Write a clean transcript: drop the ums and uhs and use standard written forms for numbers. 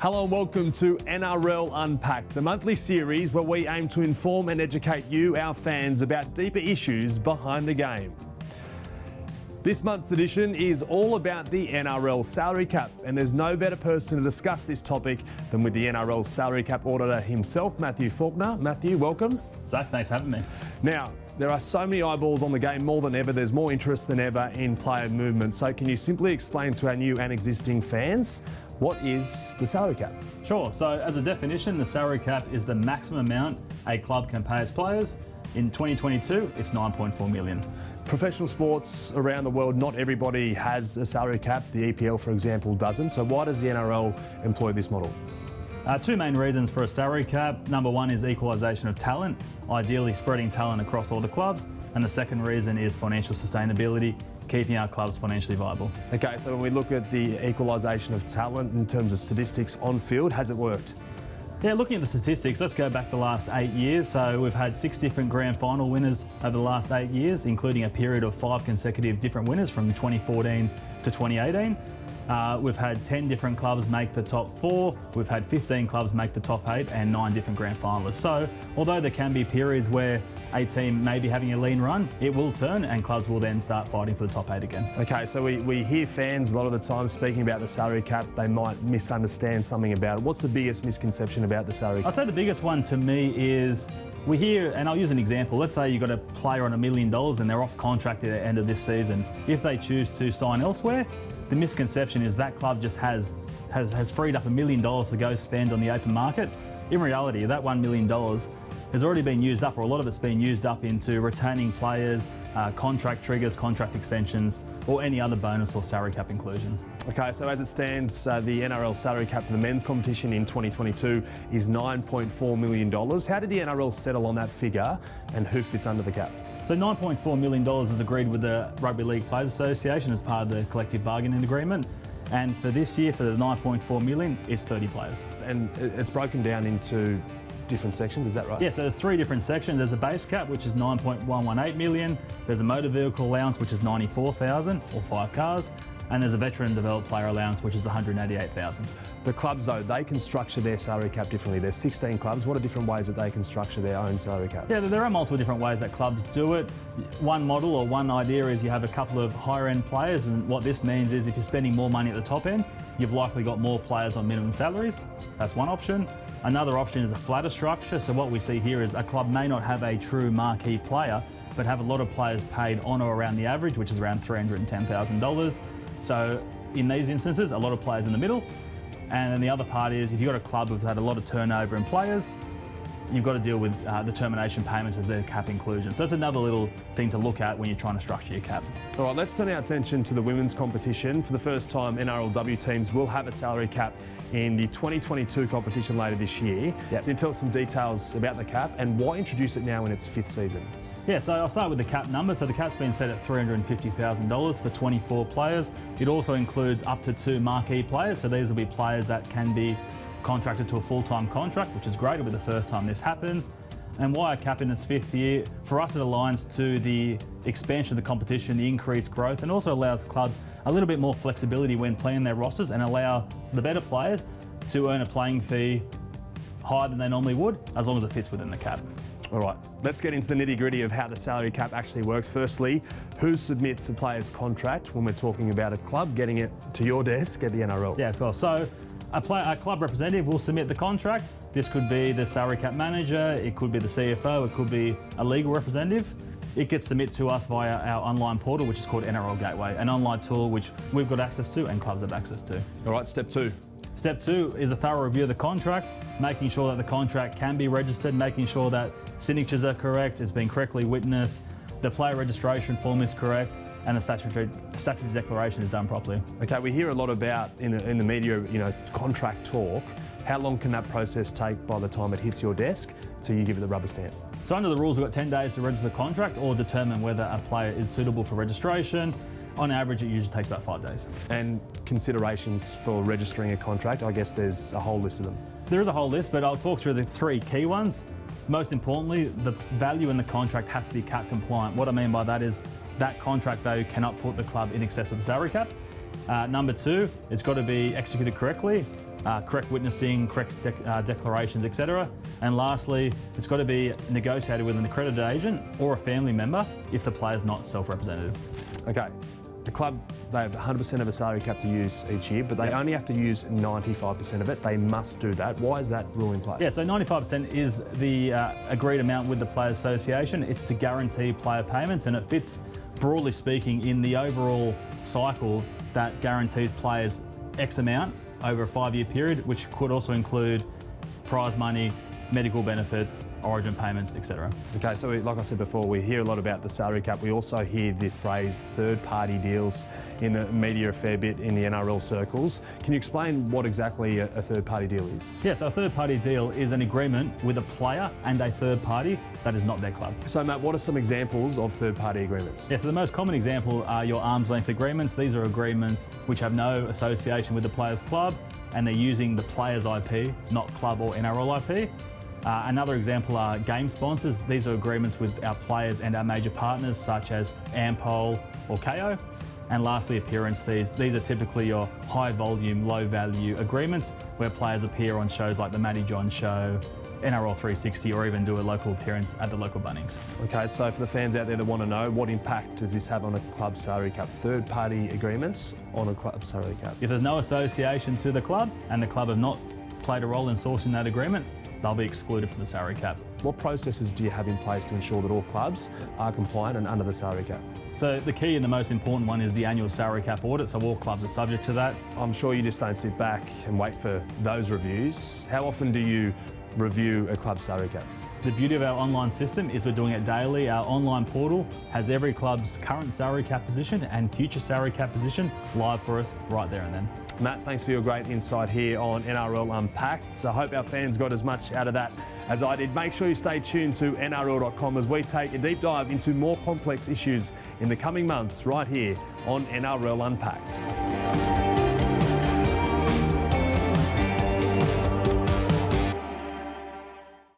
Hello and welcome to NRL Unpacked, a monthly series where we aim to inform and educate you, our fans, about deeper issues behind the game. This month's edition is all about the NRL salary cap, and there's no better person to discuss this topic than with the NRL salary cap auditor himself, Matthew Faulkner. Matthew, welcome. Zach, thanks for having me. Now, there are so many eyeballs on the game more than ever. There's more interest than ever in player movement. So can you simply explain to our new and existing fans what is the salary cap? Sure. So as a definition, the salary cap is the maximum amount a club can pay its players. In 2022, it's 9.4 million. Professional sports around the world, not everybody has a salary cap. The EPL, for example, doesn't. So why does the NRL employ this model? Two main reasons for a salary cap. Number one is equalisation of talent, ideally spreading talent across all the clubs. And the second reason is financial sustainability, keeping our clubs financially viable. Okay, so when we look at the equalisation of talent in terms of statistics on field, has it worked? Yeah, looking at the statistics, let's go back the last 8 years. So we've had 6 different grand final winners over the last 8 years, including a period of 5 consecutive different winners from 2014 to 2018. We've had 10 different clubs make the top 4, we've had 15 clubs make the top 8 and 9 different grand finalists. So although there can be periods where a team may be having a lean run, it will turn and clubs will then start fighting for the top 8 again. Okay, so we hear fans a lot of the time speaking about the salary cap, they might misunderstand something about it. What's the biggest misconception about the salary cap? I'd say the biggest one to me is we hear, and I'll use an example, let's say you've got a player on $1 million and they're off contract at the end of this season. If they choose to sign elsewhere, the misconception is that club just has freed up $1 million to go spend on the open market. In reality, that $1 million has already been used up, or a lot of it's been used up into retaining players, contract triggers, contract extensions, or any other bonus or salary cap inclusion. Okay, so as it stands, the NRL salary cap for the men's competition in 2022 is $9.4 million. How did the NRL settle on that figure and who fits under the cap? So $9.4 million is agreed with the Rugby League Players Association as part of the collective bargaining agreement. And for this year, for the $9.4 million, it's 30 players. And it's broken down into different sections, is that right? Yeah, so there's 3 different sections. There's a base cap, which is 9.118 million. There's a motor vehicle allowance, which is 94,000 or 5 cars. And there's a veteran developed player allowance, which is 188,000. The clubs, though, they can structure their salary cap differently. There's 16 clubs. What are different ways that they can structure their own salary cap? Yeah, there are multiple different ways that clubs do it. One model or one idea is you have a couple of higher-end players, and what this means is if you're spending more money at the top end, you've likely got more players on minimum salaries. That's one option. Another option is a flatter structure. So what we see here is a club may not have a true marquee player, but have a lot of players paid on or around the average, which is around $310,000. So in these instances, a lot of players in the middle. And then the other part is if you've got a club that's had a lot of turnover in players, you've got to deal with the termination payments as their cap inclusion. So it's another little thing to look at when you're trying to structure your cap. All right, let's turn our attention to the women's competition. For the first time, NRLW teams will have a salary cap in the 2022 competition later this year. Yep. Can you tell us some details about the cap and why introduce it now in its 5th season? Yeah, so I'll start with the cap number. So the cap's been set at $350,000 for 24 players. It also includes up to 2 marquee players. So these will be players that can be contracted to a full-time contract, which is great. It'll be the first time this happens. And why a cap in its 5th year? For us, it aligns to the expansion of the competition, the increased growth, and also allows clubs a little bit more flexibility when playing their rosters and allow the better players to earn a playing fee higher than they normally would, as long as it fits within the cap. All right, let's get into the nitty-gritty of how the salary cap actually works. Firstly, who submits a player's contract when we're talking about a club getting it to your desk at the NRL? Yeah, of course. So a club representative will submit the contract. This could be the salary cap manager, it could be the CFO, it could be a legal representative. It gets submitted to us via our online portal, which is called NRL Gateway, an online tool which we've got access to and clubs have access to. All right, step 2. Step 2 is a thorough review of the contract, making sure that the contract can be registered, making sure that signatures are correct, it's been correctly witnessed, the player registration form is correct, and the statutory declaration is done properly. Okay, we hear a lot about in the media, contract talk. How long can that process take by the time it hits your desk till you give it the rubber stamp? So under the rules, we've got 10 days to register a contract or determine whether a player is suitable for registration. On average, it usually takes about 5 days. And considerations for registering a contract, I guess there's a whole list of them. There is a whole list, but I'll talk through the 3 key ones. Most importantly, the value in the contract has to be cap compliant. What I mean by that is that contract value cannot put the club in excess of the salary cap. Number 2, it's got to be executed correctly. correct witnessing, correct declarations, etc. And lastly, it's got to be negotiated with an accredited agent or a family member if the player's not self-representative. Okay, the club, they have 100% of a salary cap to use each year, but they only have to use 95% of it. They must do that. Why is that rule in place? Yeah, so 95% is the agreed amount with the Players Association. It's to guarantee player payments, and it fits, broadly speaking, in the overall cycle that guarantees players X amount over a 5-year period, which could also include prize money, medical benefits, origin payments, etc. Okay, so like I said before, we hear a lot about the salary cap. We also hear the phrase third-party deals in the media a fair bit in the NRL circles. Can you explain what exactly a third-party deal is? Yeah, so a third-party deal is an agreement with a player and a third party that is not their club. So, Matt, what are some examples of third-party agreements? Yeah, so the most common example are your arm's length agreements. These are agreements which have no association with the player's club, and they're using the player's IP, not club or NRL IP. Another example are game sponsors. These are agreements with our players and our major partners such as Ampol or KO. And lastly, appearance fees. These are typically your high volume, low value agreements where players appear on shows like the Matty John Show, NRL 360, or even do a local appearance at the local Bunnings. Okay, so for the fans out there that want to know, what impact does this have on a club salary cap? Third-party agreements on a club salary cap? If there's no association to the club and the club have not played a role in sourcing that agreement, they'll be excluded from the salary cap. What processes do you have in place to ensure that all clubs are compliant and under the salary cap? So the key and the most important one is the annual salary cap audit, so all clubs are subject to that. I'm sure you just don't sit back and wait for those reviews. How often do you review a club salary cap? The beauty of our online system is we're doing it daily. Our online portal has every club's current salary cap position and future salary cap position live for us right there and then. Matt, thanks for your great insight here on NRL Unpacked. So I hope our fans got as much out of that as I did. Make sure you stay tuned to NRL.com as we take a deep dive into more complex issues in the coming months right here on NRL Unpacked.